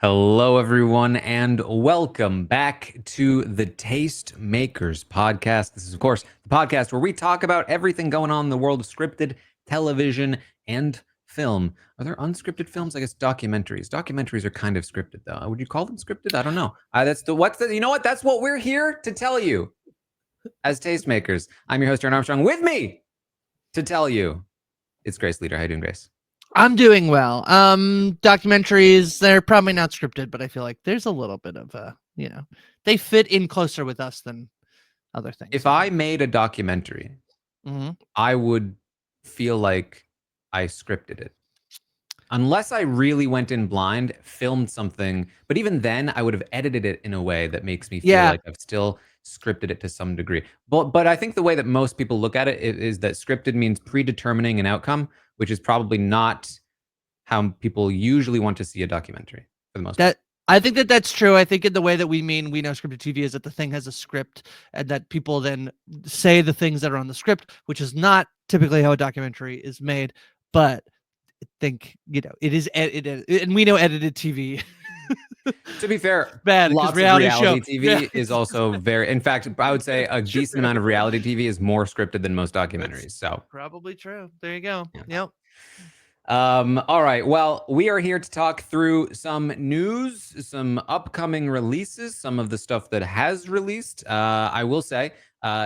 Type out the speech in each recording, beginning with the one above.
Hello, everyone, and welcome back to the Tastemakers podcast. This is, of course, the podcast where we talk about everything going on in the world of scripted television and film. Are there unscripted films? I guess documentaries. Documentaries are kind of scripted, though. Would you call them scripted? I don't know. You know what? That's what we're here to tell you as Tastemakers. I'm your host, Taran Armstrong. With me to tell you, it's Grace Leeder. How you doing, Grace? I'm doing well. Documentaries, they're probably not scripted, but I feel like there's a little bit of they fit in closer with us than other things. If I made a documentary, I would feel like I scripted it. Unless I really went in blind, filmed something, but even then I would have edited it in a way that makes me feel like I've still scripted it to some degree. But I think the way that most people look at it is that scripted means predetermining an outcome, which is probably not how people usually want to see a documentary for the most part. I think that's true. I think in the way that we know scripted TV is that the thing has a script and that people then say the things that are on the script, which is not typically how a documentary is made. But I think, it is edited, and we know edited TV. To be fair, bad, lots reality of reality show. TV is also very, in fact, I would say a decent amount of reality TV is more scripted than most documentaries. So probably true. There you go. Yep. All right. Well, we are here to talk through some news, some upcoming releases, some of the stuff that has released. I will say,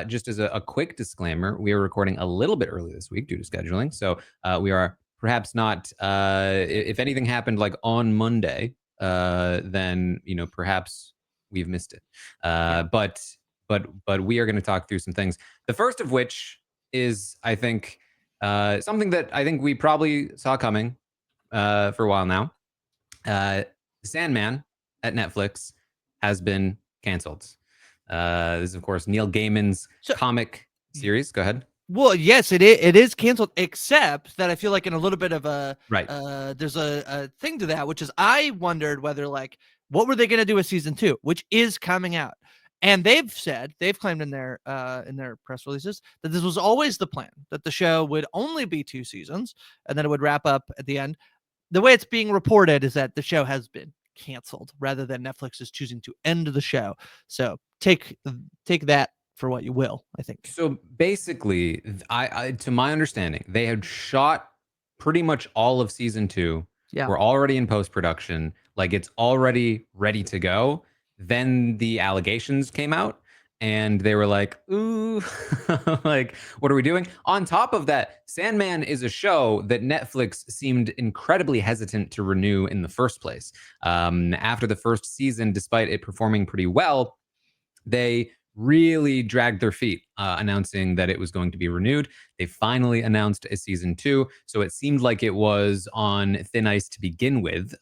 just as a quick disclaimer, we are recording a little bit early this week due to scheduling. So we are perhaps not, if anything happened like on Monday, then, perhaps we've missed it. But we are going to talk through some things. The first of which is, I think, something that I think we probably saw coming for a while now. Sandman at Netflix has been canceled. This is, of course, Neil Gaiman's comic series. Go ahead. Well, yes, it is canceled, except that I feel like in a little bit of a there's a thing to that, which is I wondered whether what were they going to do with season 2, which is coming out. And they've claimed in their press releases that this was always the plan, that the show would only be 2 seasons and then it would wrap up at the end. The way it's being reported is that the show has been canceled rather than Netflix is choosing to end the show. So take that for what you will, I think. So basically, I to my understanding, they had shot pretty much all of season 2. Yeah. We're already in post-production. Like, it's already ready to go. Then the allegations came out and they were like, ooh, like, what are we doing? On top of that, Sandman is a show that Netflix seemed incredibly hesitant to renew in the first place. After the first season, despite it performing pretty well, they really dragged their feet, announcing that it was going to be renewed. They finally announced a season 2. So it seemed like it was on thin ice to begin with,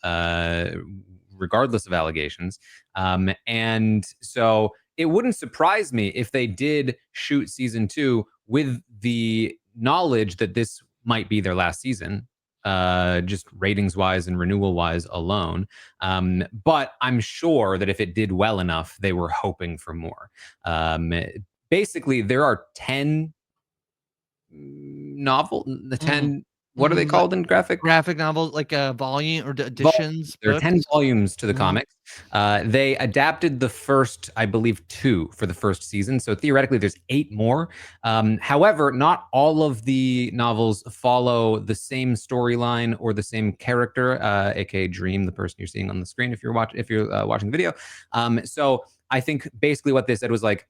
regardless of allegations. And so it wouldn't surprise me if they did shoot season 2 with the knowledge that this might be their last season, just ratings wise and renewal wise alone. But I'm sure that if it did well enough, they were hoping for more. Basically, there are 10 what are they called in graphic novels, like a volume or editions? There are 10 volumes to the comics. They adapted the first, I believe, 2 for the first season. So theoretically, there's 8 more. However, not all of the novels follow the same storyline or the same character, aka Dream, the person you're seeing on the screen if you're watching the video. So I think basically what they said was like,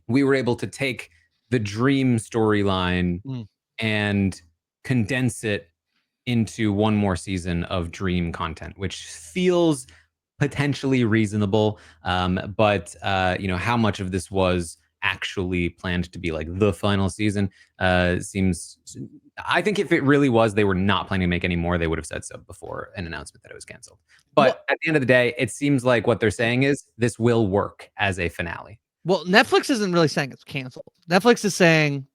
we were able to take the Dream storyline and condense it into one more season of Dream content, which feels potentially reasonable. But how much of this was actually planned to be like the final season seems. I think if it really was, they were not planning to make any more. They would have said so before an announcement that it was canceled. But at the end of the day, it seems like what they're saying is this will work as a finale. Well, Netflix isn't really saying it's canceled. Netflix is saying,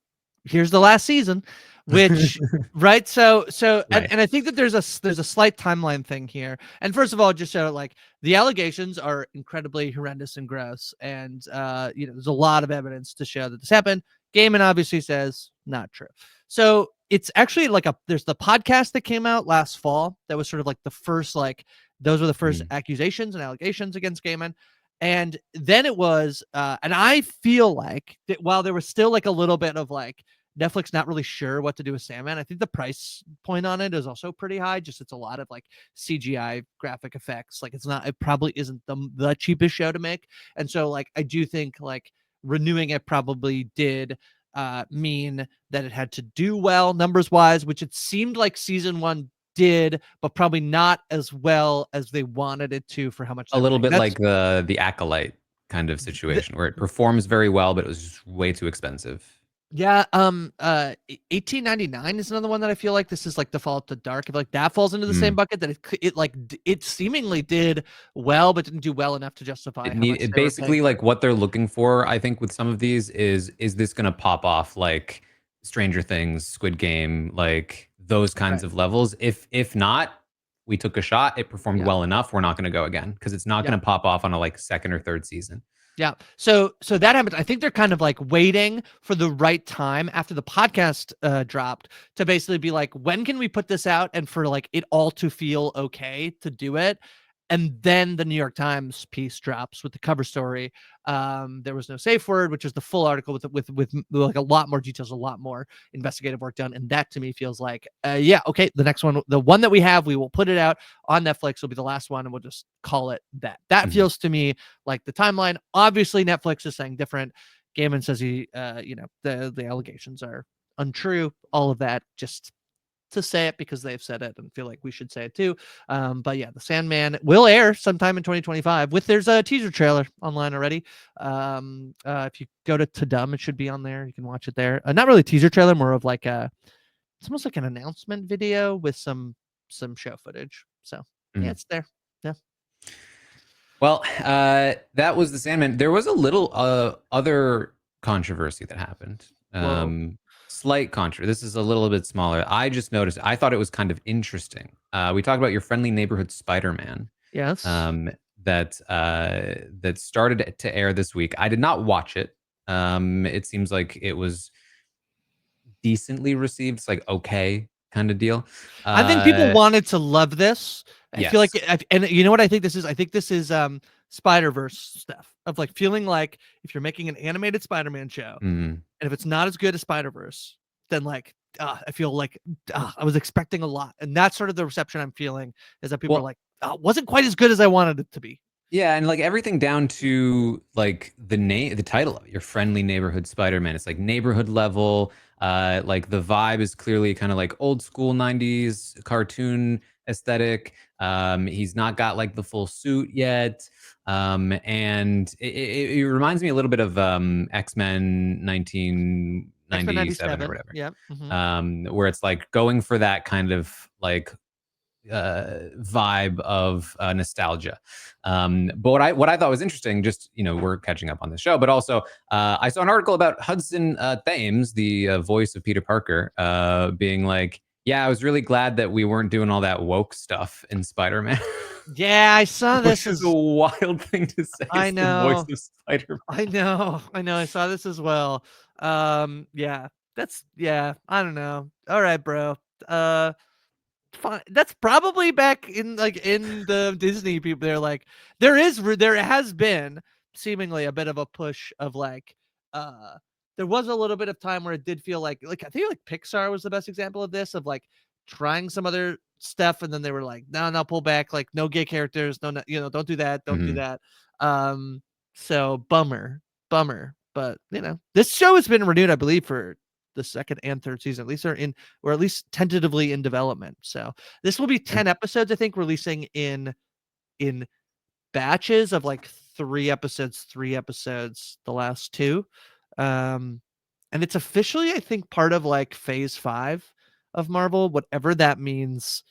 here's the last season, which right. So right. And I think that there's a slight timeline thing here. And first of all, just so like the allegations are incredibly horrendous and gross. And there's a lot of evidence to show that this happened. Gaiman obviously says not true. So it's actually like there's the podcast that came out last fall that was sort of like the first like Those were the first accusations and allegations against Gaiman. And then it was, and I feel like that while there was still like a little bit of like Netflix not really sure what to do with Sandman, I think the price point on it is also pretty high. Just it's a lot of like CGI graphic effects. Like it probably isn't the cheapest show to make. And so like I do think like renewing it probably did mean that it had to do well numbers wise, which it seemed like season 1 did, but probably not as well as they wanted it to for how much a little bit like the Acolyte kind of situation where it performs very well, but it was way too expensive. Yeah, 1899 is another one that I feel like this is like the Fall to Dark. If like that falls into the same bucket, that it seemingly did well, but didn't do well enough to justify how much it basically like what they're looking for. I think with some of these is this going to pop off like Stranger Things, Squid Game, like those kinds of levels. If not, we took a shot. It performed well enough. We're not going to go again because it's not going to pop off on a like second or third season. Yeah. So that happens. I think they're kind of like waiting for the right time after the podcast dropped to basically be like, when can we put this out and for like it all to feel okay to do it. And then the New York Times piece drops with the cover story. There was no safe word, which is the full article with like a lot more details, a lot more investigative work done. And that to me feels like, yeah, okay, the next one, the one that we have, we will put it out on Netflix. Will be the last one, and we'll just call it that. That feels to me like the timeline. Obviously, Netflix is saying different. Gaiman says he, the allegations are untrue. All of that, just to say it because they've said it and feel like we should say it too. But yeah, the Sandman will air sometime in 2025 there's a teaser trailer online already. If you go to Tadum, it should be on there. You can watch it there. Not really a teaser trailer, more of like it's almost like an announcement video with some show footage. So yeah, it's there. Yeah. Well, that was the Sandman. There was a little other controversy that happened. Slight controversy. This is a little bit smaller. I just noticed. I thought it was kind of interesting. We talked about your friendly neighborhood Spiderman. Yes. That started to air this week. I did not watch it. It seems like it was decently received. It's like okay kind of deal. I think people wanted to love this. I feel like, and you know what I think this is? I think this is Spider-Verse stuff of like feeling like if you're making an animated Spider-Man show, and if it's not as good as Spider-Verse, then like I feel like I was expecting a lot, and that's sort of the reception I'm feeling is that people are like, wasn't quite as good as I wanted it to be. Yeah, and like everything down to like the title of it, your friendly neighborhood Spider-Man. It's like neighborhood level. Like the vibe is clearly kind of like old school 90s cartoon aesthetic. He's not got like the full suit yet. And it reminds me a little bit of X-Men 1997 or whatever. Yeah. Where it's like going for that kind of like vibe of nostalgia. But what I thought was interesting, just we're catching up on the show, but also I saw an article about Hudson Thames, the voice of Peter Parker, being like, yeah, I was really glad that we weren't doing all that woke stuff in Spider-Man. Yeah, I saw this. Which is a wild thing to say. I know. The voice of Spider-Man. I know. I saw this as well. Yeah, I don't know. All right, bro. Fine. That's probably back in the Disney people. They're like, there has been seemingly a bit of a push of like, there was a little bit of time where it did feel like I think like Pixar was the best example of this, of like trying some other stuff and then they were like, no, pull back, like no gay characters, no, don't do that, don't do that. So bummer, but this show has been renewed, I believe, for the second and third season. At least they're in, or at least tentatively in development. So this will be 10 episodes, I think, releasing in batches of like 3 episodes, the last 2. And it's officially, I think, part of like phase 5 of Marvel, whatever that means.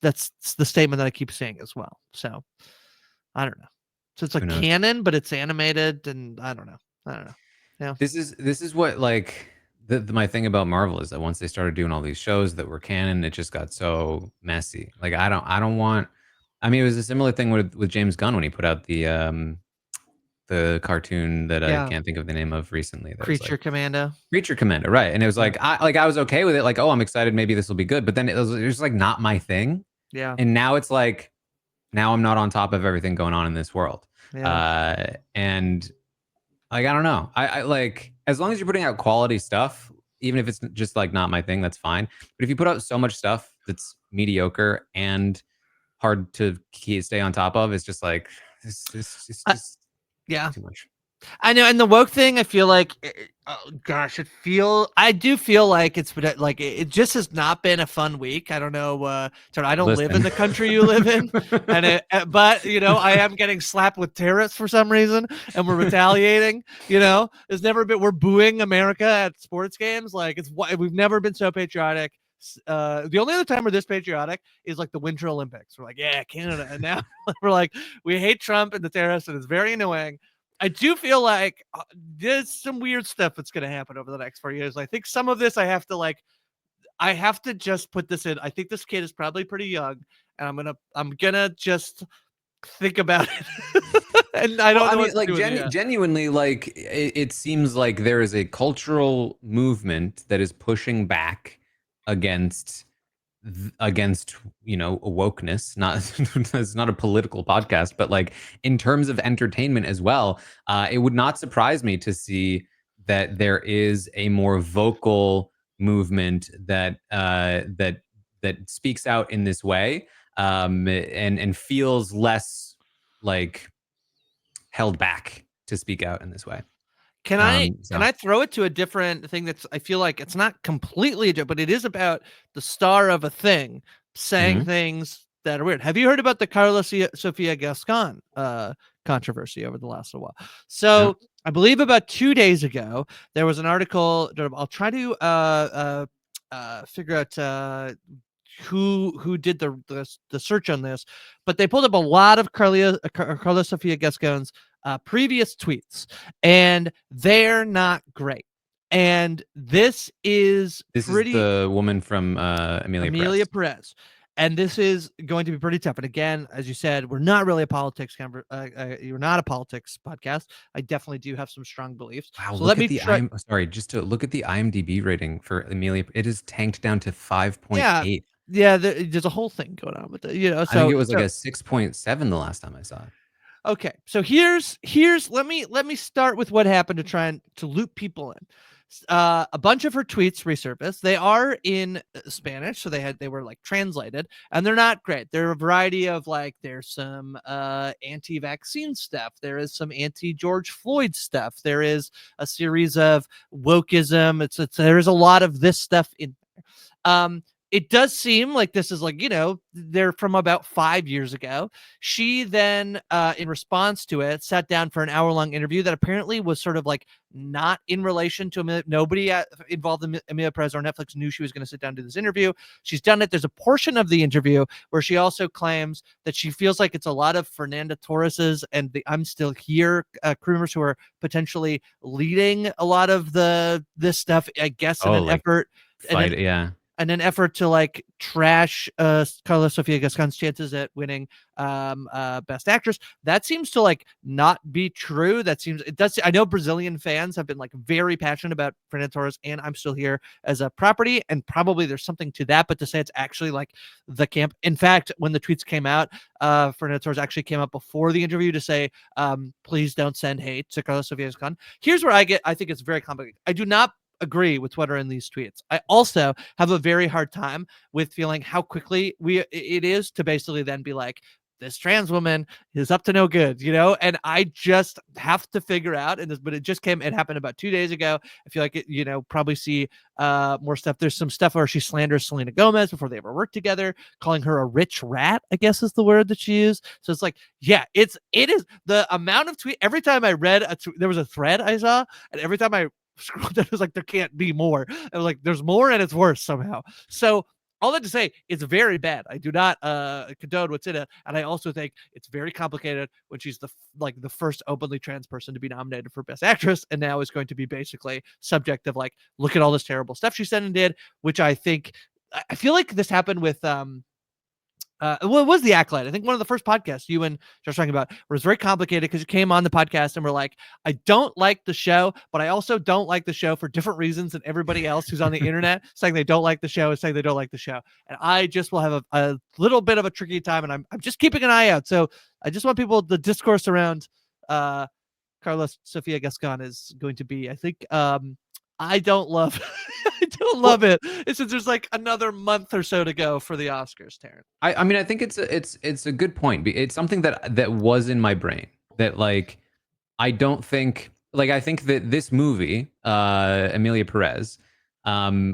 That's the statement that I keep saying as well. So I don't know. So it's like canon, but it's animated, and I don't know. Yeah. This is what like my thing about Marvel is that once they started doing all these shows that were canon, it just got so messy. Like I don't want. I mean, it was a similar thing with James Gunn when he put out the cartoon that I can't think of the name of recently. Creature Commando, right? And it was like I was okay with it. Like, oh, I'm excited. Maybe this will be good. But then it was just like not my thing. Yeah. And now it's like, now I'm not on top of everything going on in this world. Yeah. And like, I don't know. I like, as long as you're putting out quality stuff, even if it's just like not my thing, that's fine. But if you put out so much stuff that's mediocre and hard to stay on top of, it's just like, it's just Yeah. too much. I know, and the woke thing, I feel like, oh gosh, I do feel like it's like it just has not been a fun week. I don't know, I don't live in the country you live in, and but I am getting slapped with tariffs for some reason, and we're retaliating. There's never been, we're booing America at sports games. Like we've never been so patriotic. The only other time we're this patriotic is like the Winter Olympics. We're like, yeah, Canada, and now we're like, we hate Trump and the tariffs, and it's very annoying. I do feel like there's some weird stuff that's going to happen over the next 4 years. I think some of this I have to just put this in. I think this kid is probably pretty young, and I'm gonna just think about it. And I don't know what to do genuinely, like it seems like there is a cultural movement that is pushing back against wokeness. Not it's not a political podcast, but like in terms of entertainment as well, it would not surprise me to see that there is a more vocal movement that speaks out in this way, and feels less like held back to speak out in this way. Can I throw it to a different thing that's, I feel like it's not completely different, but it is about the star of a thing saying things that are weird. Have you heard about the Karla Sofía Gascón controversy over the last little while? So I believe about 2 days ago, there was an article. I'll try to figure out who did the search on this, but they pulled up a lot of Karla Sofía Gascón's previous tweets, and they're not great. And this is the woman from Amelia Perez. And this is going to be pretty tough. And again, as you said, we're not really a politics you're not a politics podcast. I definitely do have some strong beliefs. Wow, so let me try. Just to look at the IMDb rating for Amelia. It is tanked down to 5.8. Yeah, there's a whole thing going on with it. So I think it was like a 6.7 the last time I saw it. Okay, so here's let me start with what happened to try to loop people in. A bunch of her tweets resurfaced. They are in Spanish, so they were like translated, and they're not great. There are a variety of like, there's some anti-vaccine stuff, there is some anti-George Floyd stuff, there is a series of wokeism. There is a lot of this stuff in there. It does seem like this is like, they're from about 5 years ago. She then, in response to it, sat down for an hour-long interview that apparently was sort of like not in relation to Amelia. Nobody involved in Amelia Perez or Netflix knew she was going to sit down and do this interview. She's done it. There's a portion of the interview where she also claims that she feels like it's a lot of Fernanda Torres's and the I'm Still Here crew members who are potentially leading a lot of this stuff, I guess, in an effort. In an effort to like trash Karla Sofía Gascón's chances at winning Best Actress. That seems to like not be true. It does. I know Brazilian fans have been like very passionate about Fernanda Torres and I'm Still Here as a property, and probably there's something to that. But to say it's actually like the camp. In fact, when the tweets came out, Fernanda Torres actually came out before the interview to say, please don't send hate to Karla Sofía Gascón. Here's where I think it's very complicated. I do not agree with what are in these tweets. I also have a very hard time with feeling how quickly it is to basically then be like, this trans woman is up to no good, and I just have to figure out but it happened about 2 days ago. I feel like it, probably see more stuff. There's some stuff where she slanders Selena Gomez before they ever worked together, calling her a rich rat, I guess is the word that she used. So it's like, yeah, it is the amount of tweet. Every time I read there was a thread I saw, and every time I scrolled down, it was like, there can't be more. I was like, there's more, and it's worse somehow. So all that to say, it's very bad. I do not condone what's in it, and I also think it's very complicated when she's the first openly trans person to be nominated for Best Actress, and now is going to be basically subject of like, look at all this terrible stuff she said and did, which I feel like this happened with Well, it was The Acolyte. I think one of the first podcasts you and Josh talking about was very complicated because you came on the podcast and were like, I don't like the show, but I also don't like the show for different reasons than everybody else who's on the internet saying they don't like the show and saying they don't like the show. And I just will have a little bit of a tricky time, and I'm just keeping an eye out. So I just want people, the discourse around Karla, Sofía, Gascón is going to be, I think, I don't love I don't love it. It's since there's like another month or so to go for the Oscars, Taran. I mean, I think it's a good point. It's something that was in my brain that like I don't think like I think that this movie, Emilia Perez,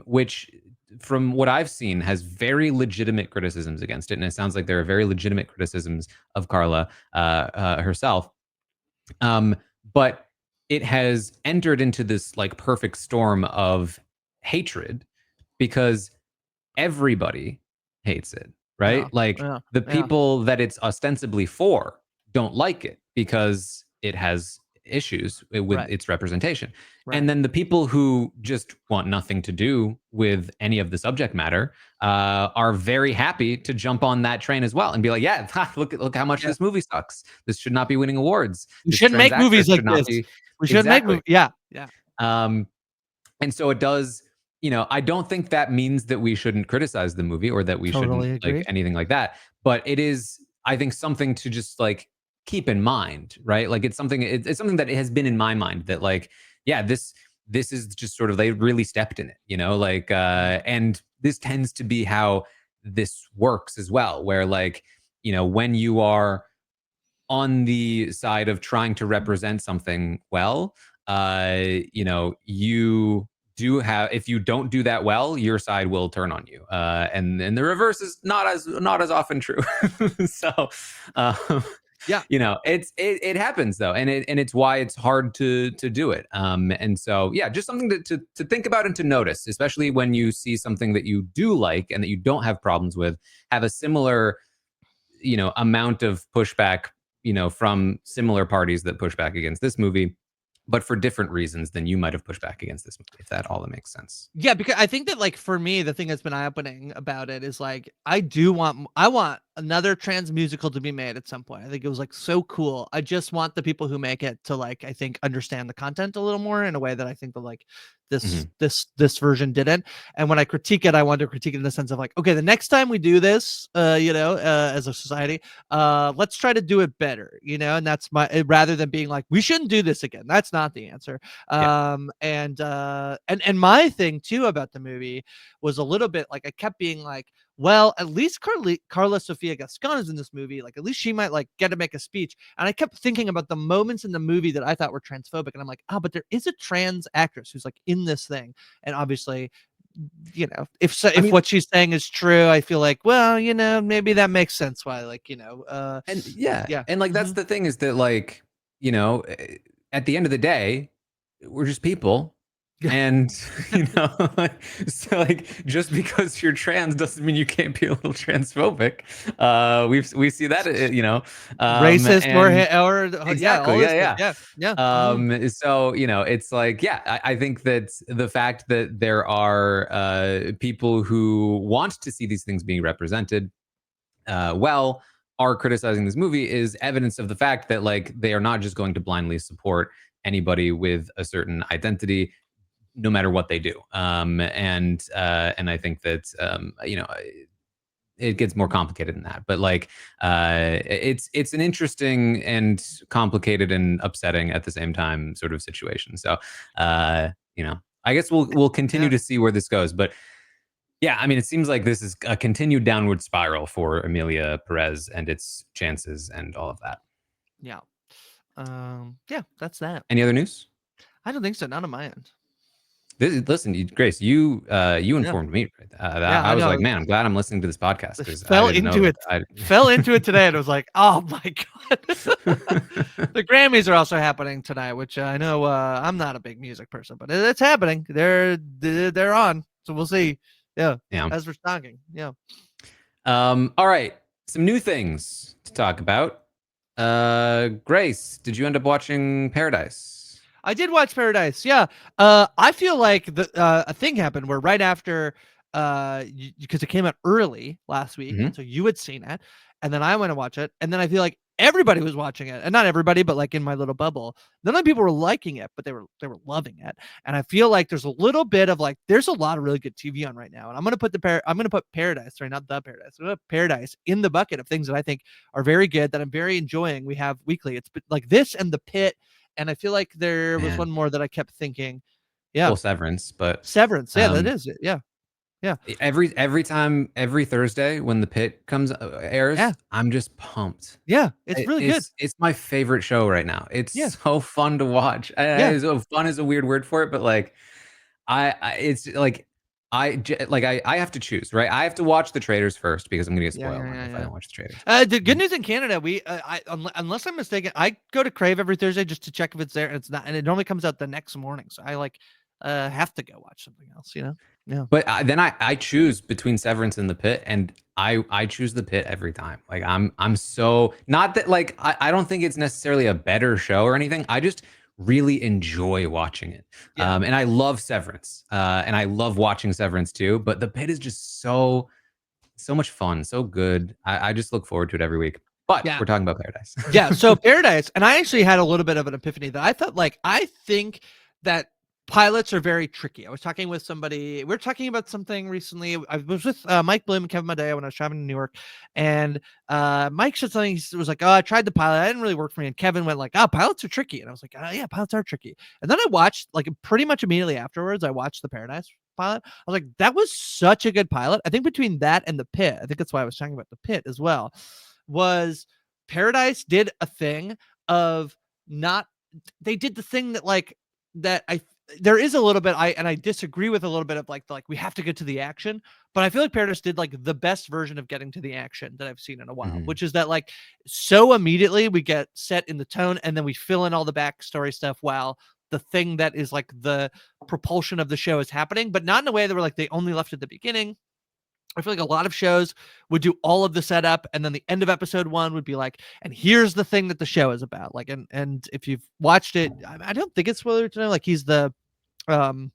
which from what I've seen has very legitimate criticisms against it, and it sounds like there are very legitimate criticisms of Karla herself. But it has entered into this like perfect storm of hatred because everybody hates it, right? The people that it's ostensibly for don't like it because it has issues with its representation. And then the people who just want nothing to do with any of the subject matter are very happy to jump on that train as well and be like, yeah, look how much this movie sucks. This should not be winning awards. We shouldn't make movies like this. We shouldn't make movies. Yeah. And so it does, I don't think that means that we shouldn't criticize the movie or that we shouldn't like anything like that. But it is, I think, something to just like keep in mind, right? Like it's something that has been in my mind that like, yeah, this is just sort of, they really stepped in it, like, and this tends to be how this works as well, where like, when you are on the side of trying to represent something well, you do have, if you don't do that well, your side will turn on you, and the reverse is not as often true. So yeah, it happens though, and it's why it's hard to do it. And so yeah, just something to think about and to notice, especially when you see something that you do like and that you don't have problems with have a similar amount of pushback from similar parties that push back against this movie, but for different reasons than you might have pushed back against this movie, if that all makes sense. Yeah, because I think that like for me, the thing that's been eye-opening about it is like I want another trans musical to be made at some point. I think it was like so cool. I just want the people who make it to like, I think, understand the content a little more in a way that I think that like this version didn't. And when I critique it, I want to critique it in the sense of like, okay, the next time we do this, as a society, let's try to do it better, and that's rather than being like, we shouldn't do this again. That's not the answer. And my thing too about the movie was a little bit like I kept being like, well, at least Karla Sofía Gascón is in this movie. Like, at least she might like get to make a speech. And I kept thinking about the moments in the movie that I thought were transphobic. And I'm like, but there is a trans actress who's like in this thing. And obviously, if what she's saying is true, I feel like, well, maybe that makes sense why, like, and yeah. And like, that's the thing is that like, at the end of the day, we're just people. And so like, just because you're trans doesn't mean you can't be a little transphobic. We see that, racist or exactly, yeah. So it's like, yeah, I think that the fact that there are people who want to see these things being represented are criticizing this movie is evidence of the fact that like they are not just going to blindly support anybody with a certain identity, no matter what they do. And I think that it gets more complicated than that. But like it's an interesting and complicated and upsetting at the same time sort of situation. So I guess we'll continue to see where this goes. But yeah, I mean, it seems like this is a continued downward spiral for Emilia Perez and its chances and all of that. Yeah. Yeah, that's that. Any other news? I don't think so. Not on my end. Listen, Grace, you informed me. I was like, man, I'm glad I'm listening to this podcast because fell into it today, and I was like, oh my god. The Grammys are also happening tonight, which I know I'm not a big music person, but it's happening. They're on, so we'll see. Yeah. As we're talking, yeah. All right, some new things to talk about. Grace, did you end up watching Paradise? I did watch Paradise. Yeah. I feel like a thing happened where right after because it came out early last week, Mhm. and so you had seen it, and then I went to watch it, and then I feel like everybody was watching it, and not everybody, but like in my little bubble, none of the people were liking it, but they were loving it, and I feel like there's a little bit of like there's a lot of really good TV on right now, and I'm gonna put Paradise, sorry, not the Paradise, I'm gonna put Paradise in the bucket of things that I think are very good that I'm very enjoying. We have weekly. It's like this and The Pit, and I feel like there was Man. one more that I kept thinking. Yeah, Well, Severance, but Severance. Yeah, that um, is it. Yeah, yeah, every Thursday when The Pit airs, yeah, I'm just pumped. yeah. It's really good. It's my favorite show right now. It's Yeah, so fun to watch. yeah, So fun is a weird word for it, but like I it's like I have to choose, right? I have to watch the trailers first because I'm gonna get yeah, spoiled yeah, yeah, if I yeah. don't watch the trailers. The good news in Canada, unless I'm mistaken, I go to Crave every Thursday just to check if it's there, and it's not, and it normally comes out the next morning. So I like have to go watch something else, you know? Yeah. But then I choose between Severance and The Pit, and I choose The Pit every time. Like I'm so not that like I don't think it's necessarily a better show or anything. I just really enjoy watching it. Yeah. And I love Severance, and I love watching Severance too. But The Pit is just so much fun, so good. I just look forward to it every week. But Yeah. we're talking about Paradise. Yeah, so Paradise, and I actually had a little bit of an epiphany that I thought, like, I think that pilots are very tricky. I was talking with somebody, we are talking about something recently. I was with Mike Bloom and Kevin Madea when I was traveling to New York, and Mike said something. He was like, "Oh, I tried the pilot. It didn't really work for me." And Kevin went like, "Oh, pilots are tricky." And I was like, "Yeah, pilots are tricky." And then I watched, like, pretty much immediately afterwards, I watched the Paradise pilot. I was like, that was such a good pilot. I think between that and The Pit, I think that's why I was talking about The Pit as well, was Paradise did a thing of not they did the thing that like that I there is a little bit I disagree with a little bit of like we have to get to the action, but I feel like Paradise did like the best version of getting to the action that I've seen in a while, Mhm. which is that like so immediately we get set in the tone and then we fill in all the backstory stuff while the thing that is like the propulsion of the show is happening, but not in a way that we're like they only left at the beginning. I feel like a lot of shows would do all of the setup, and then the end of episode one would be like, and here's the thing that the show is about. Like, and if you've watched it, I don't think it's spoiler to know. Like, he's the um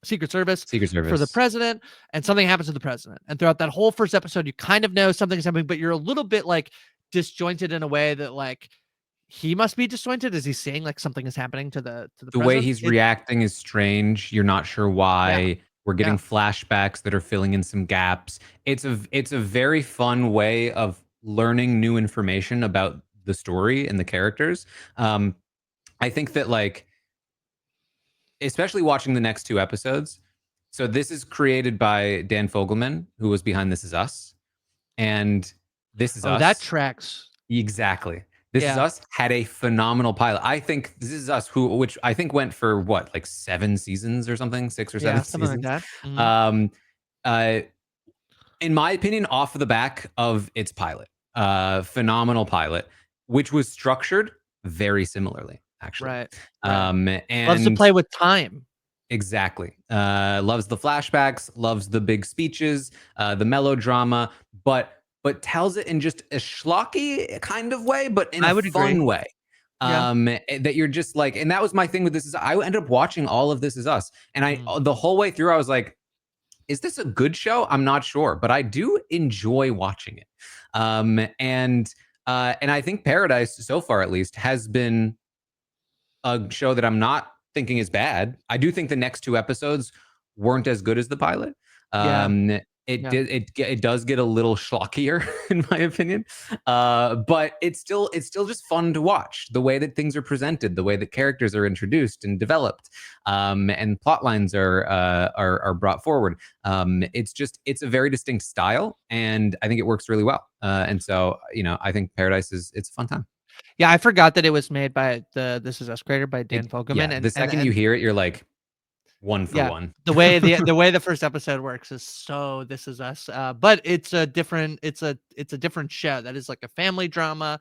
Secret Service Secret for the Service. president, and something happens to the president. And throughout that whole first episode, you kind of know something's happening, but you're a little bit like disjointed in a way that like he must be disjointed. Is he saying like something is happening to the The way president? he's reacting is strange. You're not sure Yeah, why. We're yeah, getting flashbacks that are filling in some gaps. It's a very fun way of learning new information about the story and the characters. Um, I think that like especially watching the next two episodes. So this is created by Dan Fogelman, who was behind This Is Us, and This Is oh, that Us tracks. exactly. This Is Yeah, Us had a phenomenal pilot. I think This Is Us, which I think went for what, like 7 seasons or something, 6 or 7 yeah, something like seasons. that. Mhm. Um, uh, in my opinion, off the back of its pilot, phenomenal pilot, which was structured very similarly, actually. Right, right. Loves to And play with time. exactly. Loves the flashbacks, loves the big speeches, the melodrama, but tells it in just a schlocky kind of way, but in a I would agree. fun way. Yeah. That you're just like, and that was my thing with This Is. I ended up watching all of This Is Us, and Mm. the whole way through, I was like, is this a good show? I'm not sure, but I do enjoy watching it. And I think Paradise, so far at least, has been a show that I'm not thinking is bad. I do think the next two episodes weren't as good as the pilot. Yeah. It Yeah. did it does get a little schlockier in my opinion, but it's still just fun to watch the way that things are presented, the way that characters are introduced and developed, and plot lines are brought forward. It's a very distinct style, and I think it works really well. And so I think Paradise it's a fun time. Yeah, I forgot that it was made by the This Is Us creator by Dan It Fogelman, Yeah, and the second you hear it, you're like, 1 for yeah, 1. the way the first episode works is so This Is Us, but it's a different show that is like a family drama,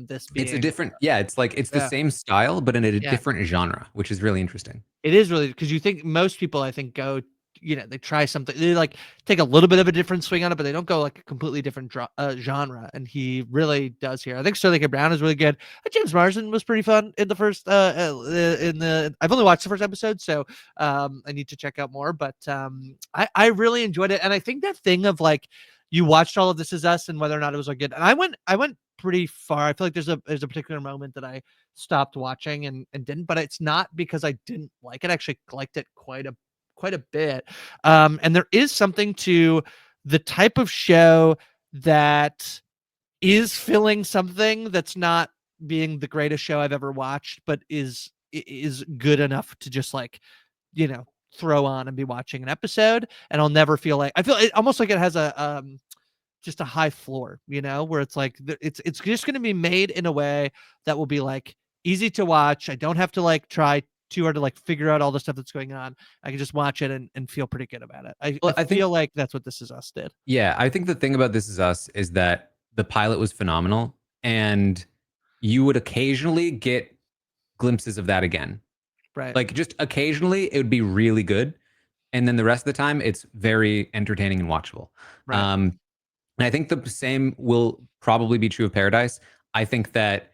this It's a being different yeah, it's like it's the yeah, same style, but in a yeah. different genre, which is really interesting. It is really because you think most people, I think, go they try something. They like take a little bit of a different swing on it, but they don't go like a completely different genre. And he really does here. I think Sterling K. Brown is really good. James Marsden was pretty fun in the first. I've only watched the first episode, so I need to check out more. But I really enjoyed it, and I think that thing of like you watched all of This Is Us and whether or not it was like good. And I went pretty far. I feel like there's a particular moment that I stopped watching and didn't, but it's not because I didn't like it. I actually liked it quite a bit. And there is something to the type of show that is filling something that's not being the greatest show I've ever watched, but is good enough to just like, throw on and be watching an episode. And I'll never feel like, I feel it almost like it has a just a high floor, where it's like it's just going to be made in a way that will be like easy to watch. I don't have to like try too hard to like figure out all the stuff that's going on. I can just watch it and feel pretty good about it. I feel like that's what This Is Us did. Yeah, I think the thing about This Is Us is that the pilot was phenomenal, and you would occasionally get glimpses of that again. Right. Like just occasionally it would be really good, and then the rest of the time it's very entertaining and watchable. Right. And I think the same will probably be true of Paradise. I think that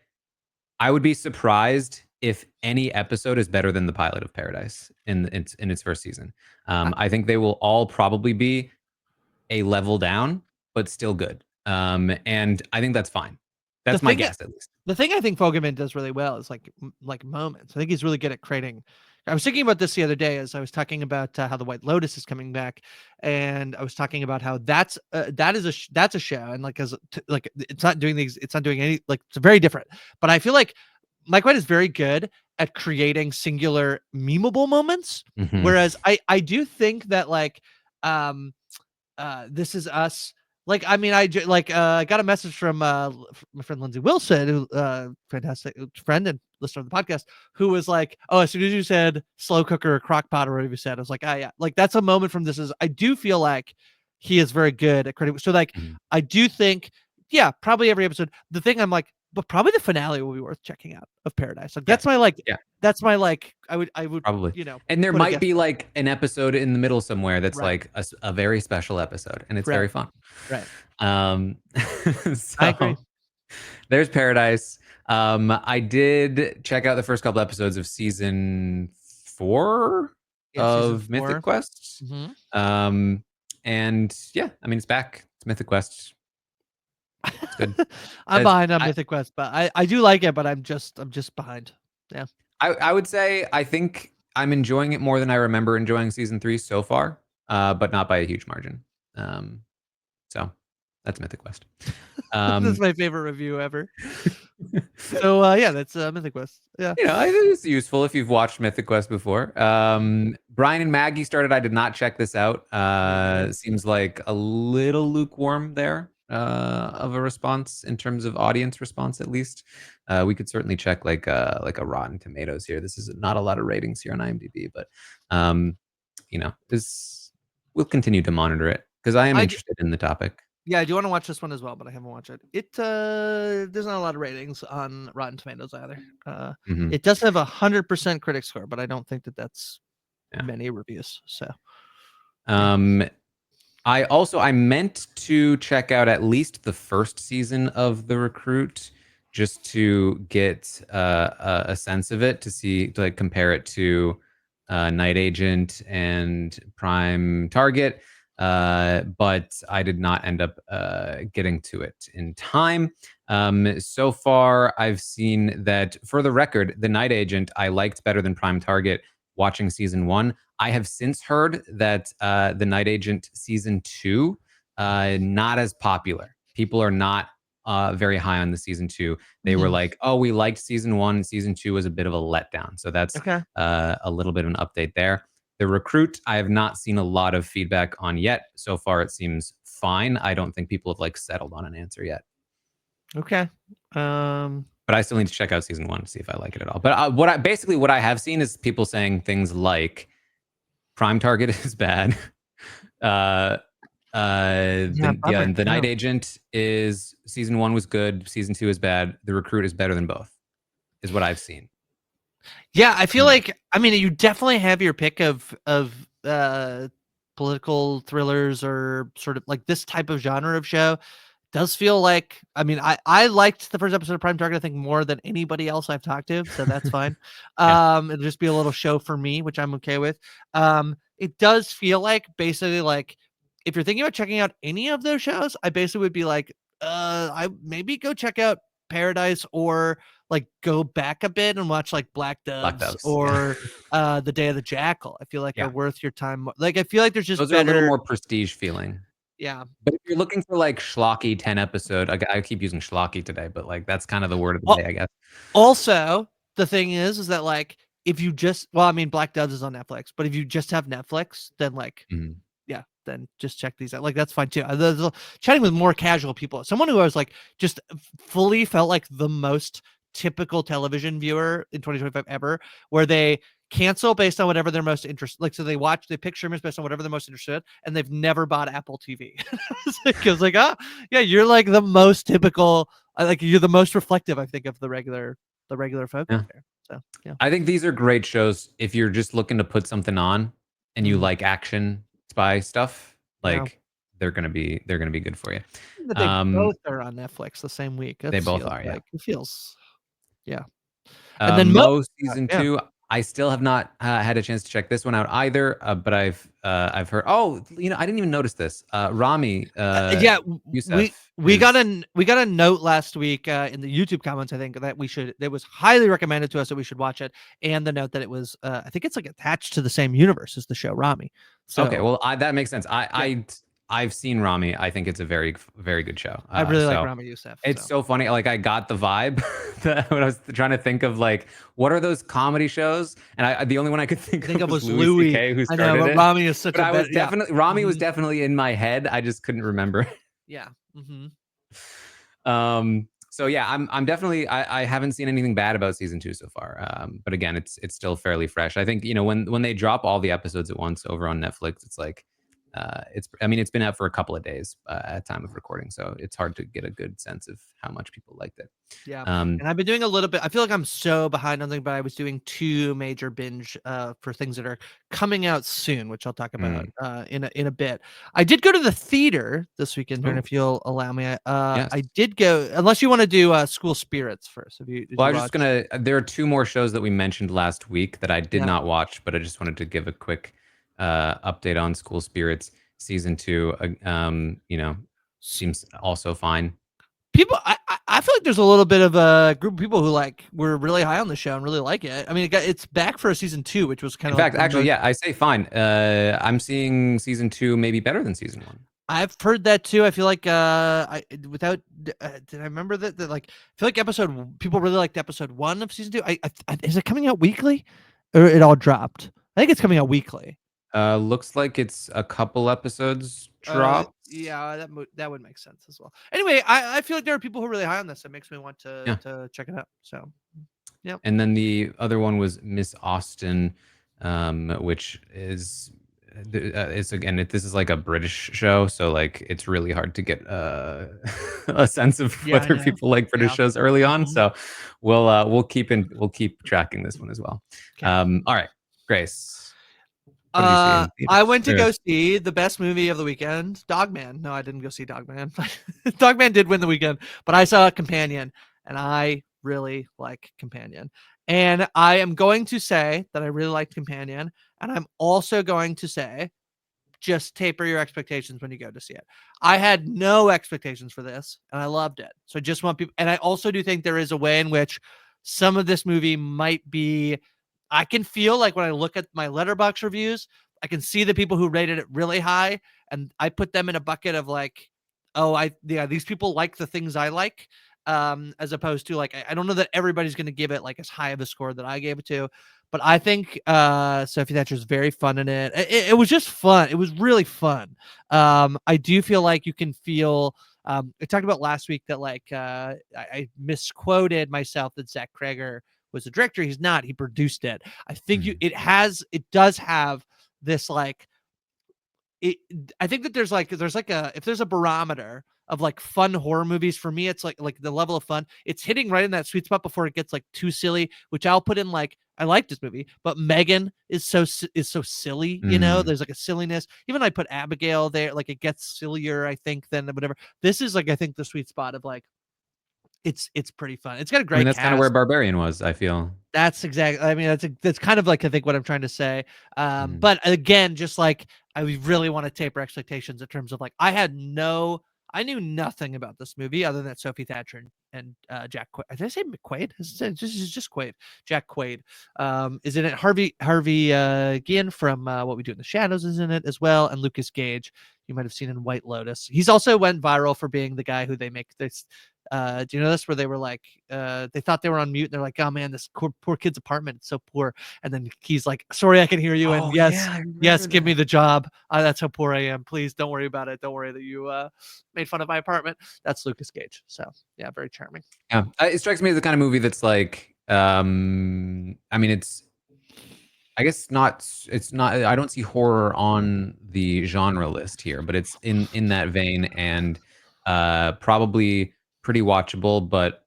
I would be surprised if any episode is better than the pilot of Paradise in its first season. I think they will all probably be a level down, but still good. And I think that's fine. That's my guess, at least. The thing I think Fogelman does really well is like moments. I think he's really good at creating. I was thinking about this the other day as I was talking about how The White Lotus is coming back, and I was talking about how that's a show, and like it's not doing any, like it's very different. But I feel like Mike White is very good at creating singular memeable moments, whereas I do think that like This Is Us. Like, I mean, I got a message from my friend Lindsay Wilson, who fantastic friend and listener of the podcast, who was like, "Oh, as soon as you said slow cooker or crock pot or whatever you said," I was like, "Ah, yeah." Like that's a moment from This Is. I do feel like he is very good at creating. So like, I do think, yeah, probably every episode. The thing I'm like, but probably the finale will be worth checking out of Paradise. Like that's my like, that's my like. I would probably, and there might be like an episode in the middle somewhere that's like a very special episode, and it's very fun. Right. So I agree. There's Paradise. I did check out the first couple episodes of season 4 of Mythic Quest. And yeah, I mean, it's back. It's Mythic Quest. It's good. I'm behind on Mythic Quest, but I do like it, but I'm just behind. Yeah. I would say I think I'm enjoying it more than I remember enjoying season 3 so far, but not by a huge margin. So that's Mythic Quest. That's my favorite review ever. So yeah, that's Mythic Quest. Yeah, I think it's useful if you've watched Mythic Quest before. Brian and Maggie started. I did not check this out. Seems like a little lukewarm there of a response in terms of audience response, at least. We could certainly check like a Rotten Tomatoes here. This is not a lot of ratings here on IMDb, but we'll continue to monitor it because I am interested in the topic. Yeah, I do want to watch this one as well, but I haven't watched it. There's not a lot of ratings on Rotten Tomatoes either. It does have 100% critic score, but I don't think that's many reviews. So, I meant to check out at least the first season of The Recruit just to get a sense of it, to like compare it to Night Agent and Prime Target. But I did not end up getting to it in time. So far, I've seen that, for the record, The Night Agent I liked better than Prime Target watching season 1. I have since heard that The Night Agent season 2 not as popular. People are not very high on the season 2. They were like, "Oh, we liked season 1. Season 2 was a bit of a letdown." So that's a little bit of an update there. The Recruit, I have not seen a lot of feedback on yet. So far, it seems fine. I don't think people have like settled on an answer yet. Okay. But I still need to check out season 1 to see if I like it at all. But what I have seen is people saying things like Prime Target is bad. The Night Agent is, season 1 was good. Season 2 is bad. The Recruit is better than both, is what I've seen. Yeah, I feel like, I mean, you definitely have your pick of political thrillers or sort of like this type of genre of show does feel like, I mean, I liked the first episode of Prime Target, I think, more than anybody else I've talked to, so that's fine. Yeah. It'll just be a little show for me, which I'm okay with. It does feel like basically like if you're thinking about checking out any of those shows, I basically would be like, I maybe go check out Paradise, or like go back a bit and watch like Black Doves, or The Day of the Jackal. I feel like are worth your time. Like I feel like there's just those are a little more prestige feeling. Yeah. But if you're looking for like schlocky 10 episode, I keep using schlocky today, but like that's kind of the word of the day, I guess. Also, the thing is that like if you just, well, I mean, Black Doves is on Netflix, but if you just have Netflix, then like yeah, then just check these out. Like that's fine too. Chatting with more casual people, someone who was like just fully felt like the most typical television viewer in 2025 ever, where they cancel based on whatever they're most interested. Like, so they pick streamers based on whatever they're most interested in, and they've never bought Apple TV. Because like, oh yeah, you're like the most typical. Like you're the most reflective, I think, of the regular folk out there. So yeah, I think these are great shows if you're just looking to put something on and you like action spy stuff. Like they're gonna be good for you. They both are on Netflix the same week. They both are. Yeah, it feels. Yeah. And then Mo season 2. I still have not had a chance to check this one out either, but I've heard. Oh, you know, I didn't even notice this. Rami. Yeah, Youssef we got a note last week in the YouTube comments. I think that it was highly recommended to us that we should watch it, and the note that it was. I think it's like attached to the same universe as the show Rami. So, okay, well, that makes sense. I've seen Rami. I think it's a very, very good show. I really like Rami Youssef. It's so funny. Like I got the vibe that when I was trying to think of like what are those comedy shows, and the only one I could think of was Louis C.K. who started it. Rami is such Rami was definitely in my head. I just couldn't remember. Yeah. So yeah, I'm definitely I haven't seen anything bad about season 2 so far. But again, it's still fairly fresh. I think, you know, when they drop all the episodes at once over on Netflix, it's like it's been out for a couple of days at time of recording, so it's hard to get a good sense of how much people liked it. Yeah. And I've been doing a little bit. I feel like I'm so behind on something, but I was doing 2 major binge for things that are coming out soon, which I'll talk about in a bit. I did go to the theater this weekend, and if you'll allow me, yes. I did go. Unless you want to do School Spirits first. Well, I was just gonna. There are 2 more shows that we mentioned last week that I did not watch, but I just wanted to give a quick update on School Spirits season 2. You know, seems also fine. People, I feel like there's a little bit of a group of people who like were really high on the show and really like it. I mean, it's back for a season 2, which was kind of. In fact, actually, yeah, I say fine. I'm seeing season 2 maybe better than season 1. I've heard that too. I feel like did I remember that like I feel like people really liked episode 1 of season 2. Is it coming out weekly, or it all dropped? I think it's coming out weekly. Looks like it's a couple episodes dropped. Yeah, that would make sense as well. Anyway, I feel like there are people who are really high on this. It makes me want to check it out. So, yeah. And then the other one was Miss Austen, which is this is like a British show, so like it's really hard to get a sense of whether people like British shows early on. So we'll keep tracking this one as well. Okay. All right, Grace. I went to go see the best movie of the weekend, Dogman. No, I didn't go see Dogman. Dogman did win the weekend, but I saw Companion, and I really like Companion. And I am going to say that I really liked Companion, and I'm also going to say, just taper your expectations when you go to see it. I had no expectations for this, and I loved it. So I just want people, and I also do think there is a way in which some of this movie might be. I can feel like when I look at my Letterboxd reviews, I can see the people who rated it really high, and I put them in a bucket of like, these people like the things I like, as opposed to like, I don't know that everybody's going to give it like as high of a score that I gave it to, but I think Sophie Thatcher's very fun in it. It was just fun. It was really fun. I do feel like you can feel. I talked about last week that like I misquoted myself that Zach Cregger was the director. He's not. He produced it. I think it does have this like I think that there's if there's a barometer of like fun horror movies, for me it's like the level of fun, it's hitting right in that sweet spot before it gets like too silly, which I'll put in like I like this movie, but Megan is so silly. There's like a silliness. Even I put Abigail there, like it gets sillier, I think, than whatever. This is like I think the sweet spot of like it's pretty fun. It's got a great that's kind of where cast. Barbarian was, I feel. That's exactly. I mean, that's kind of like I think what I'm trying to say. Mhm. But again, just like I really want to taper expectations in terms of like I knew nothing about this movie other than Sophie Thatcher and Jack Quaid. Did I say McQuaid? It's just Quaid. Jack Quaid is in it. Harvey Guillen from What We Do in the Shadows is in it as well, and Lucas Gage. You might have seen in White Lotus. He's also went viral for being the guy who they make this. Do you know this? Where they were like, they thought they were on mute. And they're like, "Oh man, this poor kid's apartment is so poor." And then he's like, "Sorry, I can hear you." And yes, give me the job. That's how poor I am. Please don't worry about it. Don't worry that you made fun of my apartment. That's Lucas Gage. So yeah, very charming. Yeah, it strikes me as the kind of movie that's like, I mean, it's, I guess not. It's not. I don't see horror on the genre list here, but it's in that vein, and probably pretty watchable. But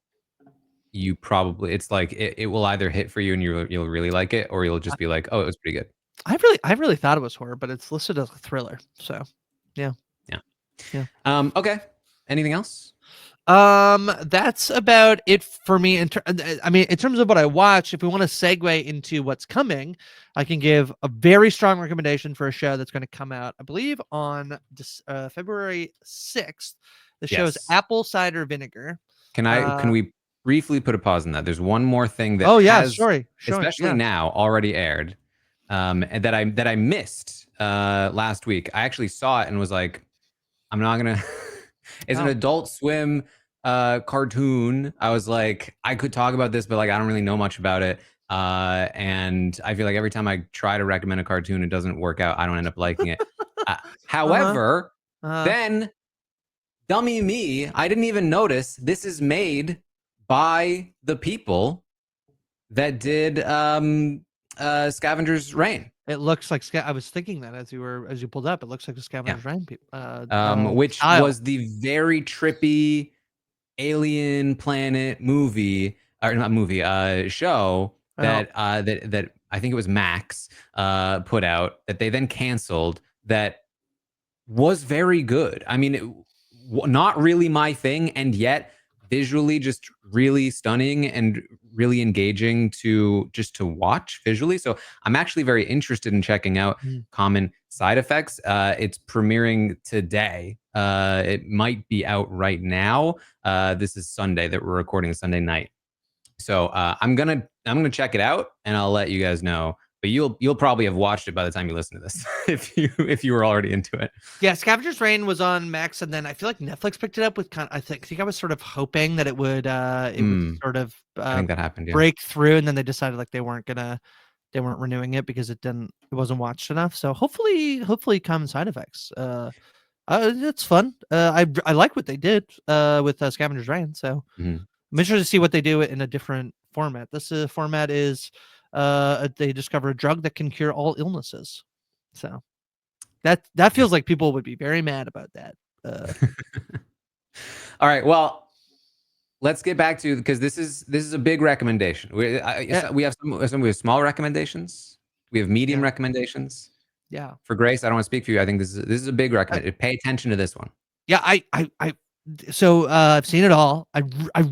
it's like it will either hit for you and you'll really like it, or you'll just be like, oh, it was pretty good. I really thought it was horror, but it's listed as a thriller. So yeah. Okay. Anything else? That's about it for me. I mean, in terms of what I watch, if we want to segue into what's coming, I can give a very strong recommendation for a show that's going to come out, I believe, on February 6th. The show is Apple Cider Vinegar. Can we briefly put a pause on that? There's one more thing that especially now, already aired, and that I missed last week. I actually saw it and was like, I'm not gonna. It's an Adult Swim cartoon. I was like, I could talk about this, but like I don't really know much about it. And I feel like every time I try to recommend a cartoon, it doesn't work out. I don't end up liking it. However, then dummy me, I didn't even notice this is made by the people that did Scavenger's Reign. It looks like I was thinking that as you pulled up, it looks like the Scavenger's Reign which was the very trippy alien planet movie, or not movie, show that that I think it was Max put out, that they then canceled, that was very good. I mean, not really my thing, and yet visually just really stunning and really engaging to watch visually. So I'm actually very interested in checking out Common Side Effects. It's premiering today. It might be out right now. This is Sunday that we're recording, Sunday night. So I'm gonna check it out, and I'll let you guys know. But you'll probably have watched it by the time you listen to this, if you were already into it. Yeah, Scavenger's Reign was on Max, and then I feel like Netflix picked it up with I think I was sort of hoping that it would sort of I think that happened, break through, and then they decided like they weren't renewing it because it wasn't watched enough. So hopefully Common Side Effects. It's fun. I like what they did with Scavenger's Reign. So I'm interested to see what they do in a different format. This format is they discover a drug that can cure all illnesses. So that feels like people would be very mad about that. All right, well, let's get back to, because this is a big recommendation. We have some small recommendations. We have medium recommendations. Yeah. For Grace, I don't want to speak for you. I think this is a big recommendation. Pay attention to this one. Yeah, so I've seen it all. I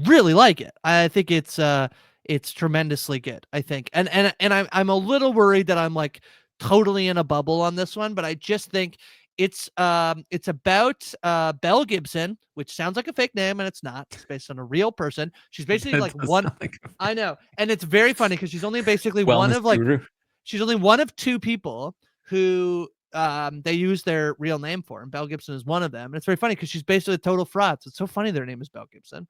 really like it. I think it's tremendously good, I think. And I'm a little worried that I'm like totally in a bubble on this one, but I just think it's about Belle Gibson, which sounds like a fake name, and it's not. It's based on a real person. She's basically like one. I know, and it's very funny because she's only basically she's only one of two people who they use their real name for, and Belle Gibson is one of them. And it's very funny because she's basically a total fraud. So it's so funny their name is Belle Gibson.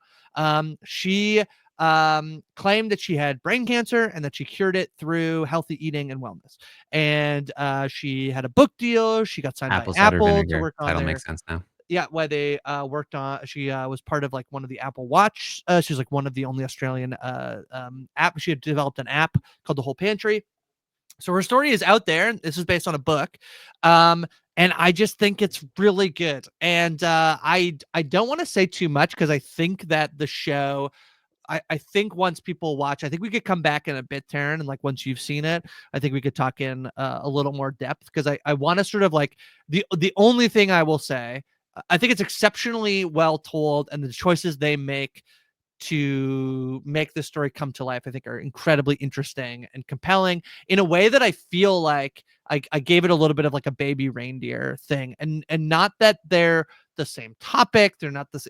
She claimed that she had brain cancer and that she cured it through healthy eating and wellness. And she had a book deal. She got signed by Apple to work on That'll make sense now. Yeah, where they worked on. She was part of like one of the Apple Watch. She's like one of the only Australian app. She had developed an app called The Whole Pantry. So her story is out there. This is based on a book. And I just think it's really good. And I don't want to say too much because I think that the show I think once people watch, I think we could come back in a bit, Taran, and like once you've seen it, I think we could talk in a little more depth, because I want to sort of like the only thing I will say, I think it's exceptionally well told, and the choices they make to make this story come to life, I think, are incredibly interesting and compelling in a way that I feel like I gave it a little bit of like a baby reindeer thing, and not that they're the same topic, they're not this,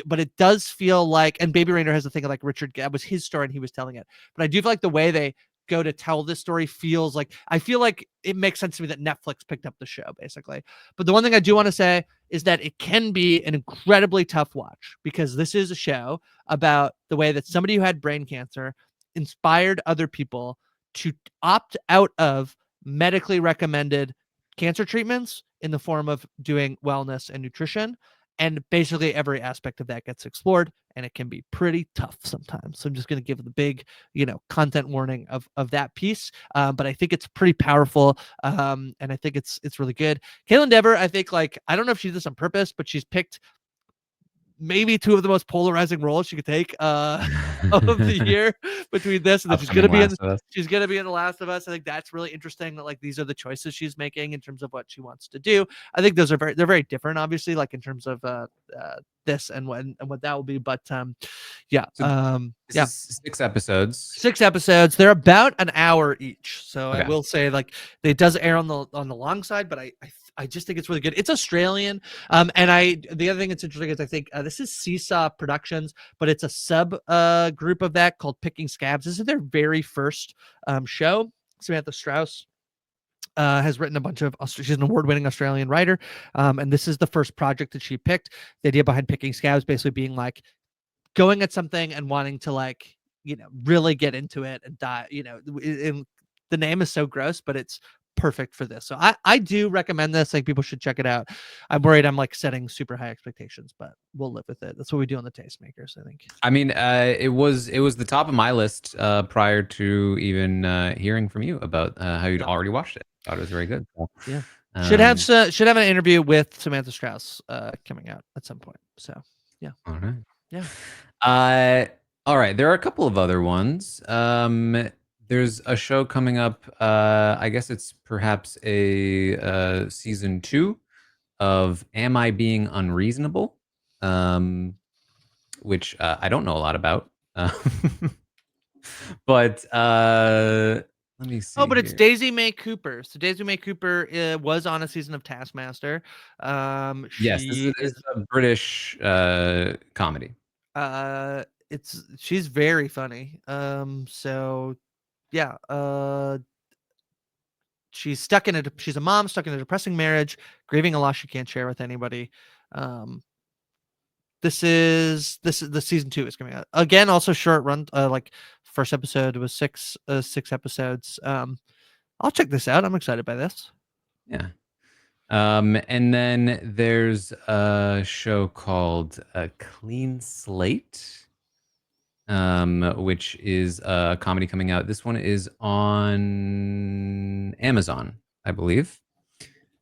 but it does feel like, and Baby Reindeer has a thing of like Richard, that was his story and he was telling it, but I do feel like the way they go to tell this story feels like, I feel like it makes sense to me that Netflix picked up the show basically. But the one thing I do want to say is that it can be an incredibly tough watch, because this is a show about the way that somebody who had brain cancer inspired other people to opt out of medically recommended cancer treatments in the form of doing wellness and nutrition. And basically every aspect of that gets explored, and it can be pretty tough sometimes. So I'm just going to give the big, content warning of that piece. But I think it's pretty powerful. And I think it's really good. Caitlin Dever, I think, like, I don't know if she did this on purpose, but she's picked maybe two of the most polarizing roles she could take of the year, between this and then she's gonna be in The Last of Us. I think that's really interesting, that like these are the choices she's making in terms of what she wants to do. I think those are they're very different, obviously, like in terms of this and what that will be. But yeah. This is 6 episodes. 6 episodes. They're about an hour each. So okay. I will say, like, it does air on the long side, but I just think it's really good. It's Australian. And the other thing that's interesting is I think this is Seesaw Productions, but it's a sub group of that called Picking Scabs. This is their very first show. Samantha Strauss has written a bunch of, she's an award-winning Australian writer. And this is the first project that she picked. The idea behind Picking Scabs basically being like going at something and wanting to, like, really get into it and die, the name is so gross, but it's perfect for this. So I do recommend this. Like, people should check it out. I'm worried I'm like setting super high expectations, but we'll live with it. That's what we do on the Tastemakers, I think. I mean, it was the top of my list prior to even hearing from you about how you'd already watched it. I thought it was very good. So, yeah. Should have an interview with Samantha Strauss coming out at some point. So yeah. All right. Yeah. All right. There are a couple of other ones. There's a show coming up. I guess it's perhaps a season 2 of Am I Being Unreasonable? Which I don't know a lot about. But let me see. Oh, but it's Daisy May Cooper. So Daisy May Cooper was on a season of Taskmaster. Yes, this is a British comedy. She's very funny. So yeah. She's a mom stuck in a depressing marriage, grieving a loss she can't share with anybody. This is the season 2 is coming out again. Also short run. Like, first episode was 6 episodes. I'll check this out. I'm excited by this. Yeah. And then there's a show called Clean Slate, which is a comedy coming out. This one is on Amazon, I believe.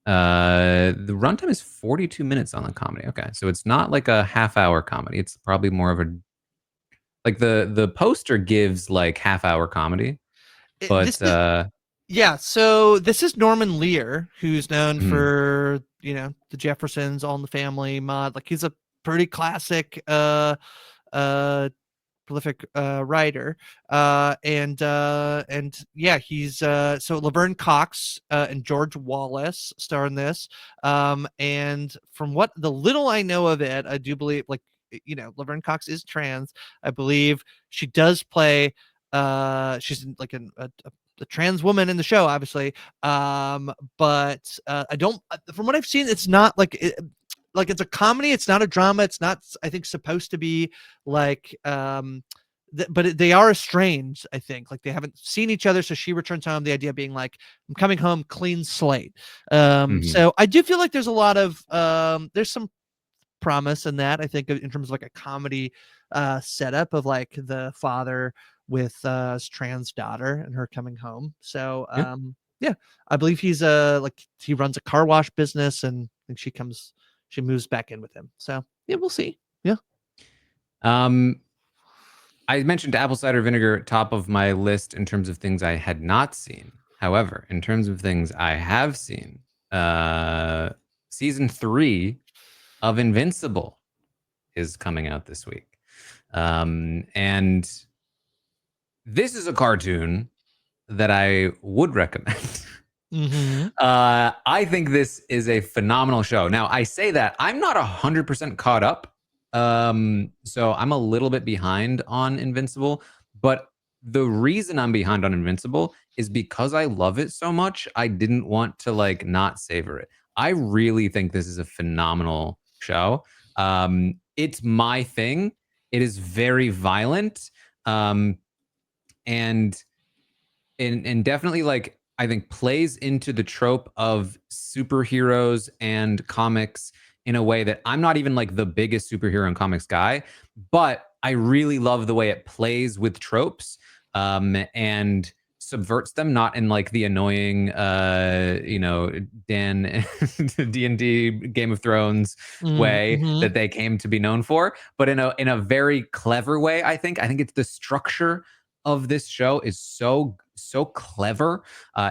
The runtime is 42 minutes on the comedy. Okay, so it's not like a half-hour comedy. It's probably more of a, like, the poster gives like half-hour comedy, but yeah. So this is Norman Lear, who's known for the Jeffersons, All in the Family, Maude. Like, he's a pretty classic prolific writer, and yeah, he's so Laverne Cox and George Wallace star in this, and from what the little I know of it, I do believe, like, Laverne Cox is trans. I believe she does play she's like a trans woman in the show, obviously, but I don't, from what I've seen, it's not like like, it's a comedy, it's not a drama, it's not, I think, supposed to be like but they are estranged, I think. Like, they haven't seen each other, so she returns home, the idea being like, I'm coming home clean slate. So I do feel like there's a lot of there's some promise in that, I think, in terms of like a comedy setup of like the father with his trans daughter and her coming home. So yeah, I believe he's like, he runs a car wash business, and she moves back in with him. So yeah, we'll see. Yeah. I mentioned Apple Cider Vinegar top of my list in terms of things I had not seen. However, in terms of things I have seen, season 3 of Invincible is coming out this week. And this is a cartoon that I would recommend. I think this is a phenomenal show. Now, I say that I'm not 100% caught up. So I'm a little bit behind on Invincible, but the reason I'm behind on Invincible is because I love it so much. I didn't want to like not savor it. I really think this is a phenomenal show. It's my thing. It is very violent. And definitely like I think plays into the trope of superheroes and comics in a way that I'm not even like the biggest superhero and comics guy, but I really love the way it plays with tropes and subverts them, not in like the annoying Dan D&D Game of Thrones way that they came to be known for, but in a very clever way. I think it's the structure of this show is so clever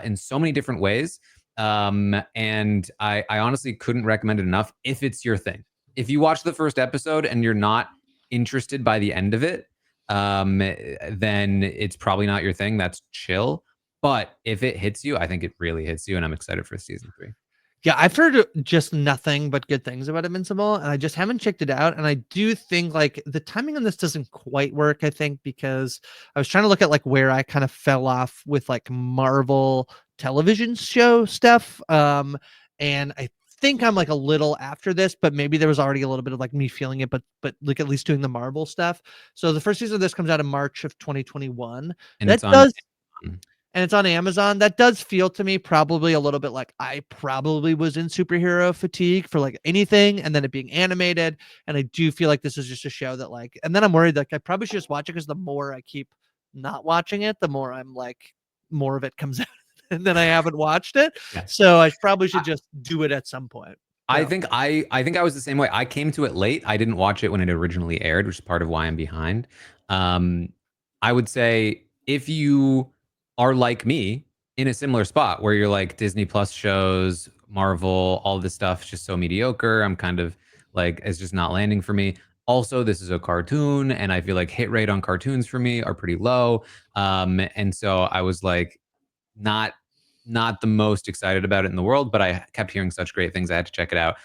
in so many different ways. And I honestly couldn't recommend it enough. If it's your thing, if you watch the first episode and you're not interested by the end of it, then it's probably not your thing. That's chill. But if it hits you, I think it really hits you, and I'm excited for season 3. Yeah, I've heard just nothing but good things about Invincible, and I just haven't checked it out. And I do think like the timing on this doesn't quite work, I think, because I was trying to look at like where I kind of fell off with like Marvel television show stuff. And I think I'm like a little after this, but maybe there was already a little bit of like me feeling it, but like at least doing the Marvel stuff. So the first season of this comes out in March of 2021. And That it's on does and it's on Amazon. That does feel to me probably a little bit like I probably was in superhero fatigue for like anything, and then it being animated. And I do feel like this is just a show that like, and then I'm worried like I probably should just watch it because the more I keep not watching it, the more I'm like more of it comes out and then I haven't watched it. Yeah. So I probably should just do it at some point. I think I was the same way. I came to it late. I didn't watch it when it originally aired, which is part of why I'm behind. I would say if you are like me in a similar spot where you're like Disney Plus shows, Marvel, all this stuff is just so mediocre. I'm kind of like it's just not landing for me. Also, this is a cartoon, and I feel like hit rate on cartoons for me are pretty low. And so I was like, not the most excited about it in the world, but I kept hearing such great things. I had to check it out.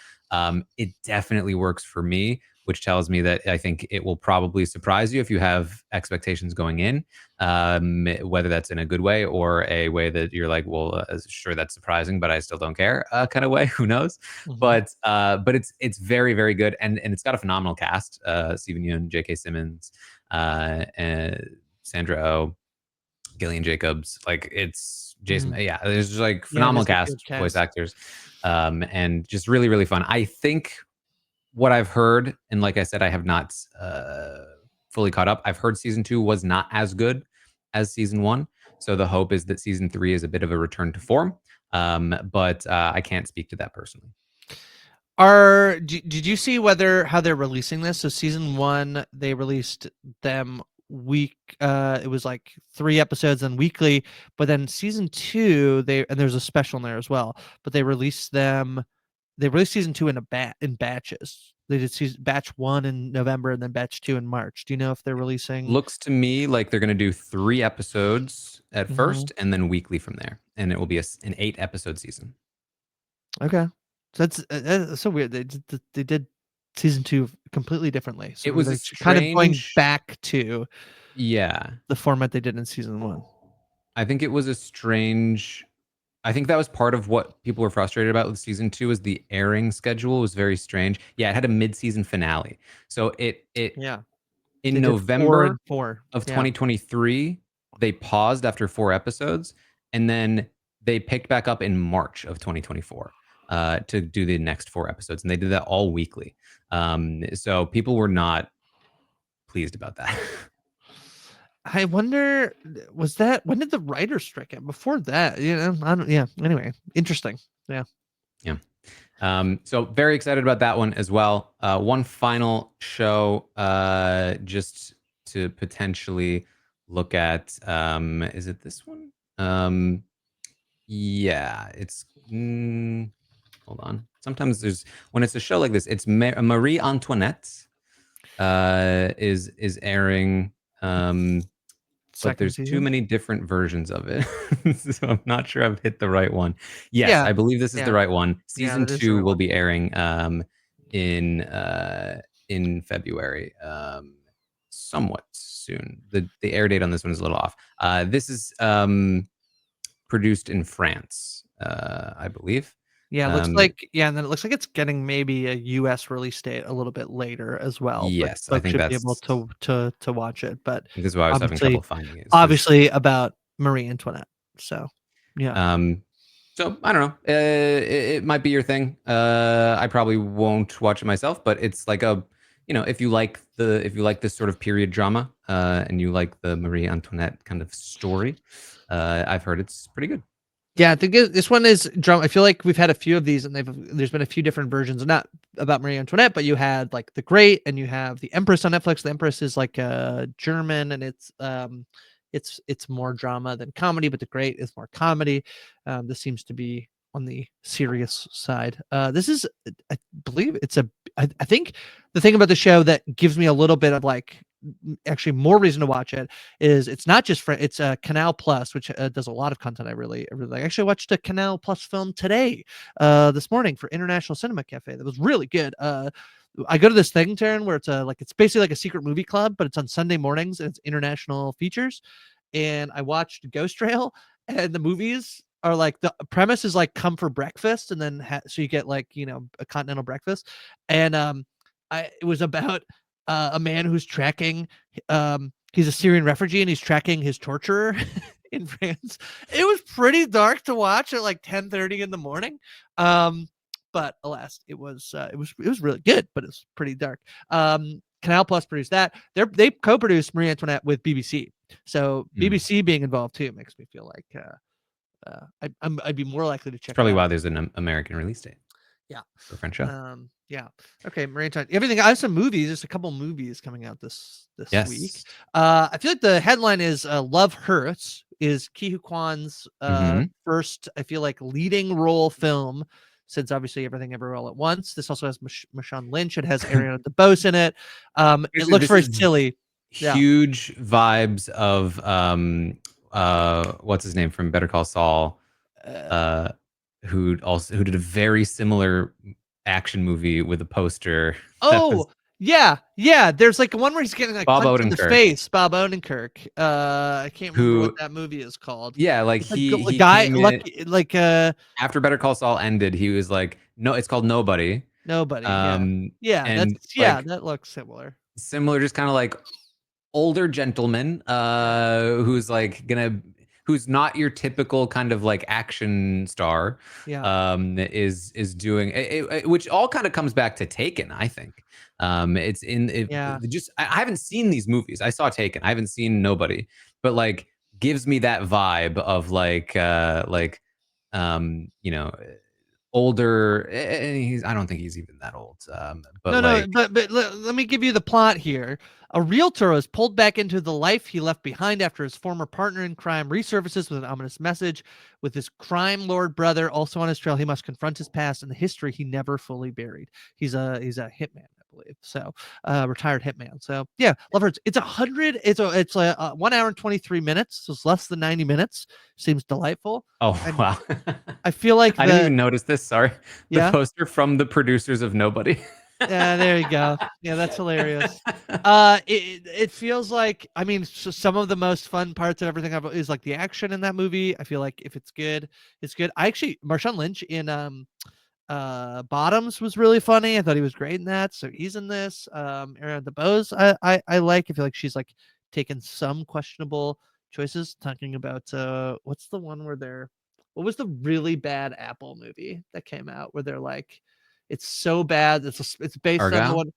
It definitely works for me, which tells me that I think it will probably surprise you if you have expectations going in, whether that's in a good way or a way that you're like, well, sure, that's surprising, but I still don't care kind of way. Who knows? But it's very, very good. And it's got a phenomenal cast. Stephen Yeun, J.K. Simmons, and Sandra Oh, Gillian Jacobs, like it's Jason. Yeah, there's just like phenomenal cast, voice actors, and just really, really fun. I think what I've heard, and like I said, I have not fully caught up. I've heard season 2 was not as good as season 1, so the hope is that season 3 is a bit of a return to form. But I can't speak to that personally. Did you see how they're releasing this? So season 1, they released them it was like 3 episodes and weekly, but then season 2 and there's a special in there as well, but they released season 2 in batches. They did batch 1 in November and then batch 2 in March. Do you know if they're releasing? Looks to me like they're going to do 3 episodes at first and then weekly from there, and it will be an 8 episode season. Okay, so that's so weird. They did season 2 completely differently. So it was kind of going back to the format they did in season 1. I think it was a strange. I think that was part of what people were frustrated about with season 2 is the airing schedule was very strange. Yeah, it had a mid-season finale. So in November 4 of 2023, they paused after 4 episodes, and then they picked back up in March of 2024 to do the next 4 episodes, and they did that all weekly. So people were not pleased about that. I wonder, when did the writer's strike end? Before that, anyway, interesting. Yeah. So very excited about that one as well. One final show, just to potentially look at. Is it this one? Yeah, it's. Hold on. Sometimes when it's a show like this, it's Marie Antoinette is airing. But Second there's too season. many different versions of it. So I'm not sure I've hit the right one. Yes, Yeah. I believe this is the right one. Yeah, Season that is the 2 right will one. be airing in February. Somewhat soon. The air date on this one is a little off. This is produced in France, I believe. Yeah, it looks like and then it looks like it's getting maybe a US release date a little bit later as well, but Yes, I folks think should be able that's to watch it, but this is why I was having obviously trouble finding it. obviously about Marie Antoinette. So, yeah. So I don't know. It might be your thing. I probably won't watch it myself, but it's like if you like this sort of period drama, and you like the Marie Antoinette kind of story, I've heard it's pretty good. Yeah, I think this one is drama. I feel like we've had a few of these, and there's been a few different versions, not about Marie Antoinette, but you had like the Great, and you have the Empress on Netflix. The Empress is like German, and it's more drama than comedy, but the Great is more comedy. This seems to be on the serious side. This is, I believe, I think the thing about the show that gives me a little bit of like actually more reason to watch it is it's not just for it's a Canal Plus, which does a lot of content I really like. I actually watched a Canal Plus film today, this morning for International Cinema Cafe. That was really good. I go to this thing, Taran, where it's basically like a secret movie club, but it's on Sunday mornings and it's international features. And I watched Ghost Trail, and the movies are like the premise is like come for breakfast, and then so you get like a continental breakfast, and it was about a man who's tracking he's a Syrian refugee and he's tracking his torturer in France. It was pretty dark to watch at like 10:30 in the morning. But alas, it was really good, but it's pretty dark. Canal Plus produced that. They co-produced Marie Antoinette with BBC. So BBC being involved too makes me feel like I'd be more likely to check It's probably it out. why there's an American release date. Yeah. For a French show. Yeah. Okay, Marie Antoinette. Everything. I have some movies. There's a couple movies coming out this week. I feel like the headline is Love Hurts is Ke Huy Quan's first, I feel like, leading role film since obviously Everything Everywhere All at Once. This also has Marshawn Lynch. It has Ariana DeBose in it. It looks very silly. Huge vibes of what's his name from Better Call Saul, who did a very similar action movie with a poster. Oh, yeah. There's like one where he's getting like Bob punched in the Odenkirk. face. Bob Odenkirk. I can't remember what that movie is called. Yeah, like it's he guy came like in, like after Better Call Saul ended, he was like, no, it's called Nobody. Nobody. Yeah. And like, that looks similar. Similar, just kind of like older gentleman who's not your typical kind of like action star, is doing it, which all kind of comes back to Taken, I think. It's in it, just I haven't seen these movies. I saw Taken, I haven't seen Nobody, but like gives me that vibe of older. I don't think he's even that old. But let me give you the plot here. A realtor is pulled back into the life he left behind after his former partner in crime resurfaces with an ominous message. With his crime lord brother also on his trail, he must confront his past and the history he never fully buried. He's a hitman, I believe. So, retired hitman. So, yeah, Love Hurts. It's 100. It's a 1 hour and 23 minutes. So it's less than 90 minutes. Seems delightful. Oh, wow. I feel like I didn't even notice this. Sorry. The poster from the producers of Nobody. Yeah, there you go. Yeah, that's hilarious. It feels like, I mean, so some of the most fun parts of everything is like the action in that movie. I feel like if it's good, it's good. Marshawn Lynch in Bottoms was really funny. I thought he was great in that. So he's in this. Ariana DeBose, I like. I feel like she's like taken some questionable choices. Talking about what's the one where what was the really bad Apple movie that came out where they're like, it's so bad. It's based on the one.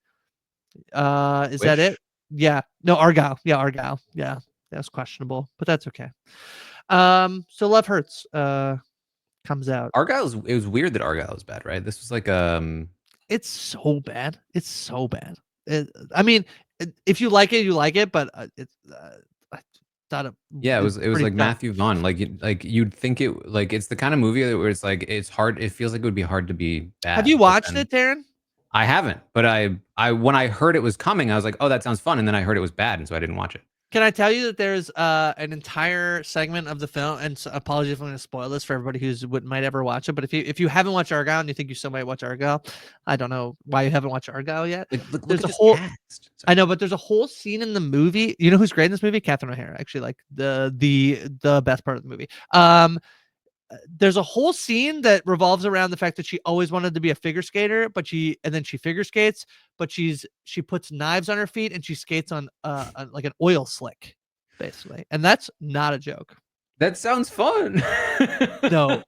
Is that it? Yeah. No, Argyle. Yeah, Argyle. Yeah, that's questionable, but that's okay. So Love Hurts comes out. It was weird that Argyle was bad, right? This was like It's so bad. It's so bad. I mean, if you like it, you like it, but it's I thought it Yeah, it was pretty like tough. Matthew Vaughn. Like you'd think it like it's the kind of movie where it's like it's hard. It feels like it would be hard to be Have you bad. But watched then it, Taran? I haven't. But I when I heard it was coming, I was like, oh, that sounds fun. And then I heard it was bad, and so I didn't watch it. Can I tell you that there's an entire segment of the film, and so, apologies if I'm going to spoil this for everybody might ever watch it, but if you haven't watched Argyle and you think you still might watch Argyle, I don't know why you haven't watched Argyle yet. Like, look There's at a this whole cast. I know, but there's a whole scene in the movie. You know who's great in this movie? Catherine O'Hara, actually, like the best part of the movie. There's a whole scene that revolves around the fact that she always wanted to be a figure skater, but she figure skates, but she puts knives on her feet and she skates on like an oil slick, basically. And that's not a joke. That sounds fun. No,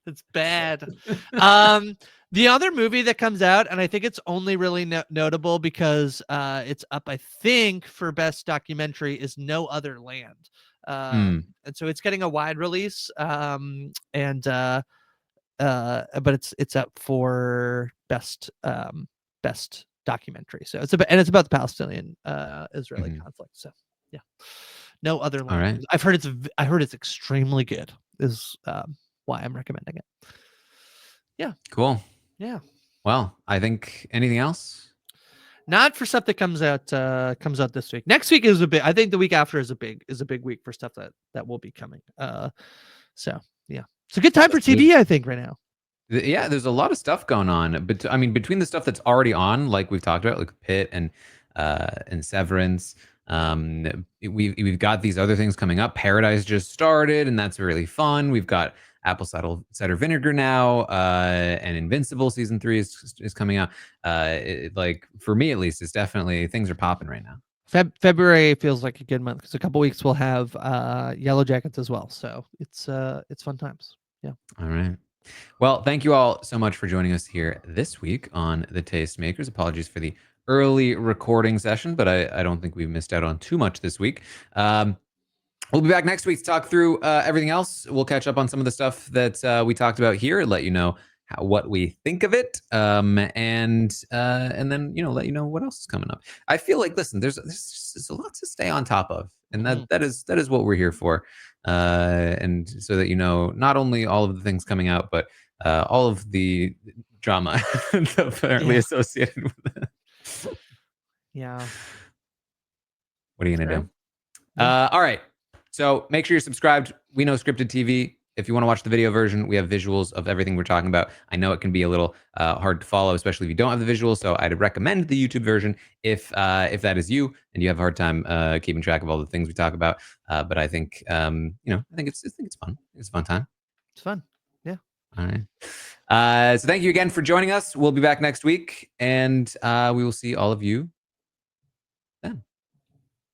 it's bad. The other movie that comes out, and I think it's only really notable because it's up, I think, for best documentary, is No Other Land. And so it's getting a wide release. But it's up for best documentary. So it's about the Palestinian Israeli conflict. So yeah, No Other Land. All right. I heard it's extremely good. Is why I'm recommending it. Yeah. Cool. Yeah. Well, I think anything else? Not for stuff that comes out this week. Next week is a big. I think the week after is a big week for stuff that will be coming. So yeah, it's a good time for TV. I think right now. Yeah, there's a lot of stuff going on, but I mean, between the stuff that's already on, like we've talked about, like Pitt and Severance, we've got these other things coming up. Paradise just started, and that's really fun. We've got Apple Cider Vinegar now, and Invincible season 3 is coming out. Like for me at least, it's definitely things are popping right now. February feels like a good month because a couple weeks we'll have Yellow Jackets as well, so it's fun times. Yeah. All right. Well, thank you all so much for joining us here this week on the Tastemakers. Apologies for the early recording session, but I don't think we missed out on too much this week. We'll be back next week to talk through everything else. We'll catch up on some of the stuff that we talked about here, let you know what we think of it, and then let you know what else is coming up. I feel like, listen, there's a lot to stay on top of, and that is what we're here for, and so that not only all of the things coming out, but all of the drama apparently associated with it. Yeah. What are you gonna do? All right. So make sure you're subscribed. We know Scripted TV. If you want to watch the video version, we have visuals of everything we're talking about. I know it can be a little hard to follow, especially if you don't have the visuals. So I'd recommend the YouTube version if that is you and you have a hard time keeping track of all the things we talk about. But I think I think it's fun. It's a fun time. It's fun. Yeah. All right. So thank you again for joining us. We'll be back next week, and we will see all of you